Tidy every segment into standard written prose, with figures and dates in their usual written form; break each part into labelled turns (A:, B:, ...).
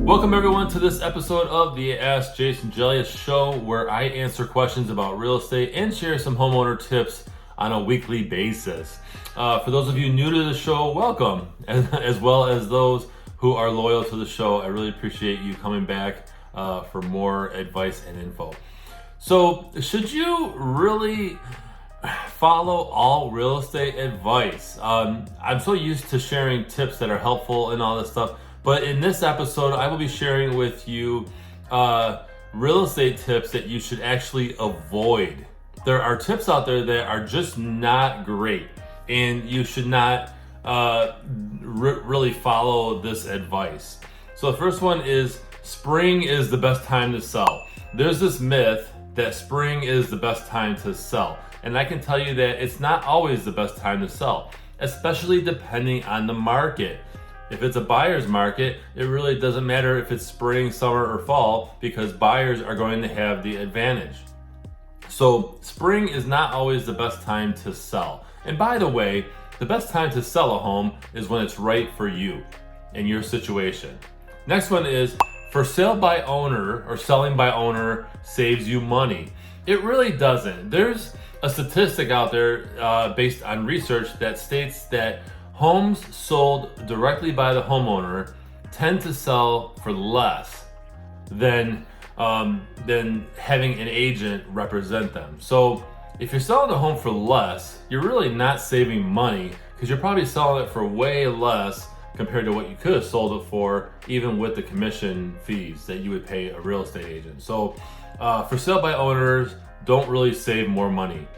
A: Welcome everyone to this episode of the AskJasonGelios show, where I answer questions about real estate and share some homeowner tips on a weekly basis. For those of you new to the show, welcome, as well as those who are loyal to the show. I really appreciate you coming back for more advice and info. So, should you really follow all real estate advice? I'm so used to sharing tips that are helpful and all this stuff. But in this episode, I will be sharing with you real estate tips that you should actually avoid. There are tips out there that are just not great, and you should not really follow this advice. So the first one is spring is the best time to sell. There's this myth that spring is the best time to sell. And I can tell you that it's not always the best time to sell, especially depending on the market. If it's a buyer's market, it really doesn't matter if it's spring, summer, or fall, because buyers are going to have the advantage. So spring is not always the best time to sell. And by the way, the best time to sell a home is when it's right for you and your situation. Next one is for sale by owner or selling by owner saves you money. It really doesn't. There's a statistic out there based on research that states that homes sold directly by the homeowner tend to sell for less than having an agent represent them. So if you're selling a home for less, you're really not saving money, because you're probably selling it for way less compared to what you could have sold it for, even with the commission fees that you would pay a real estate agent. So for sale by owners, don't really save more money.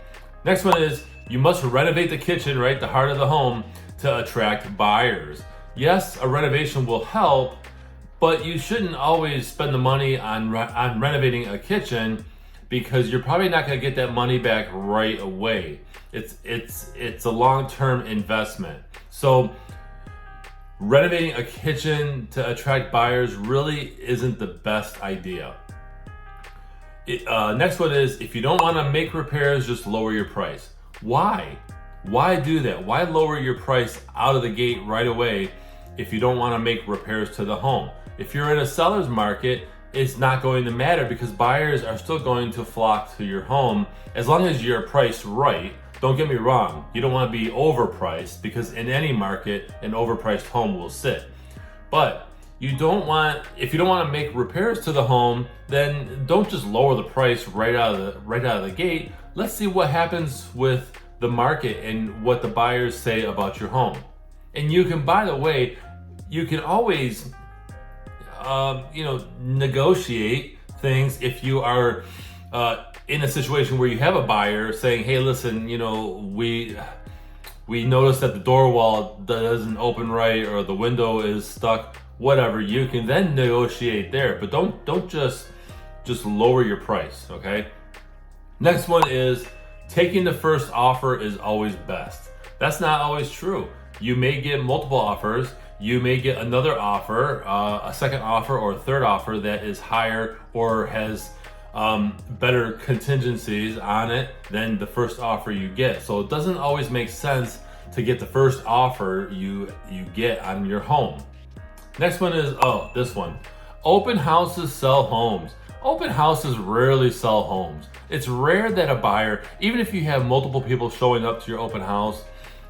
A: Next one is you must renovate the kitchen, right, the heart of the home, to attract buyers. Yes, a renovation will help, but you shouldn't always spend the money on renovating a kitchen, because you're probably not going to get that money back right away. It's a long-term investment. So renovating a kitchen to attract buyers really isn't the best idea. Next one is if you don't want to make repairs, just lower your price. Why? Why do that? Why lower your price out of the gate right away if you don't want to make repairs to the home? If you're in a seller's market, it's not going to matter, because buyers are still going to flock to your home as long as you're priced right. Don't get me wrong, you don't want to be overpriced, because in any market, an overpriced home will sit. But if you don't want to make repairs to the home, then don't just lower the price right out of the gate. Let's see what happens with the market and what the buyers say about your home. And you can, by the way, you can always negotiate things if you are in a situation where you have a buyer saying, hey, listen, we noticed that the door wall doesn't open right, or the window is stuck, whatever. You can then negotiate there, but don't just lower your price, okay? Next one is taking the first offer is always best. That's not always true. You may get multiple offers. You may get another offer, a second offer or a third offer that is higher or has better contingencies on it than the first offer you get. So it doesn't always make sense to get the first offer you get on your home. Next one is, this one. Open houses sell homes. Open houses rarely sell homes. It's rare that a buyer, even if you have multiple people showing up to your open house,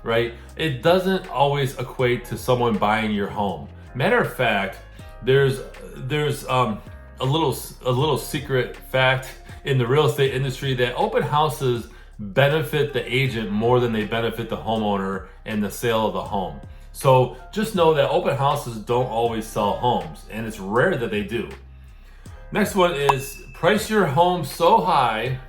A: right, it doesn't always equate to someone buying your home. Matter of fact, there's a little secret fact in the real estate industry that open houses benefit the agent more than they benefit the homeowner and the sale of the home. So just know that open houses don't always sell homes, and it's rare that they do. Next one is price your home so high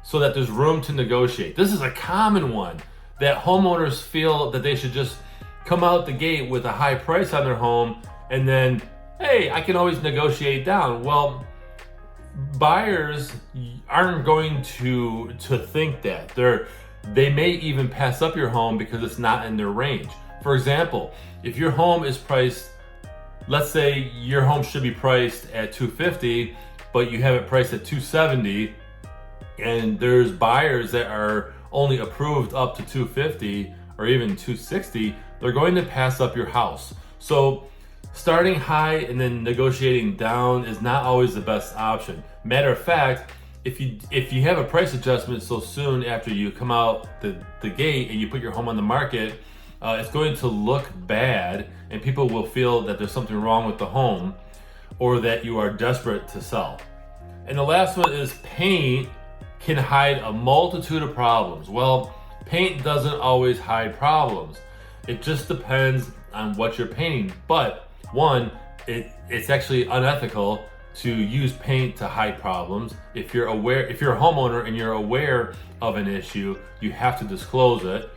A: so that there's room to negotiate. This is a common one, that homeowners feel that they should just come out the gate with a high price on their home and then, hey, I can always negotiate down. Well, buyers aren't going to think that. They may even pass up your home because it's not in their range. For example, if your home is priced, let's say your home should be priced at $250, but you have it priced at $270, and there's buyers that are only approved up to $250 or even $260, they're going to pass up your house. So starting high and then negotiating down is not always the best option. Matter of fact, if you have a price adjustment so soon after you come out the gate and you put your home on the market, it's going to look bad and people will feel that there's something wrong with the home or that you are desperate to sell. And the last one is paint can hide a multitude of problems. Well, paint doesn't always hide problems. It just depends on what you're painting. But one, it's actually unethical to use paint to hide problems. If you're a homeowner and you're aware of an issue, you have to disclose it.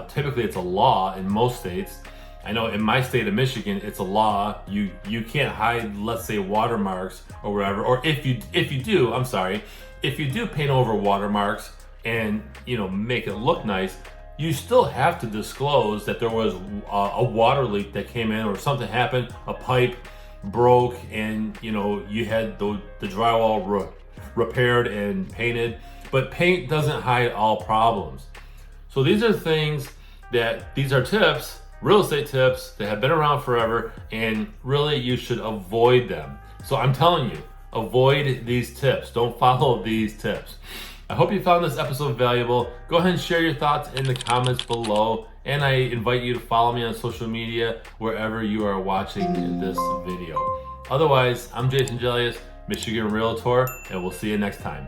A: Typically it's a law in most states. I know in my state of Michigan, it's a law. You can't hide, let's say, watermarks or whatever. Or if you do paint over watermarks and make it look nice, you still have to disclose that there was a water leak that came in or something happened, a pipe broke, and you had the drywall repaired and painted. But paint doesn't hide all problems. So these are tips, real estate tips that have been around forever, and really you should avoid them. So I'm telling you, avoid these tips. Don't follow these tips. I hope you found this episode valuable. Go ahead and share your thoughts in the comments below. And I invite you to follow me on social media wherever you are watching this video. Otherwise, I'm Jason Gelios, Michigan Realtor, and we'll see you next time.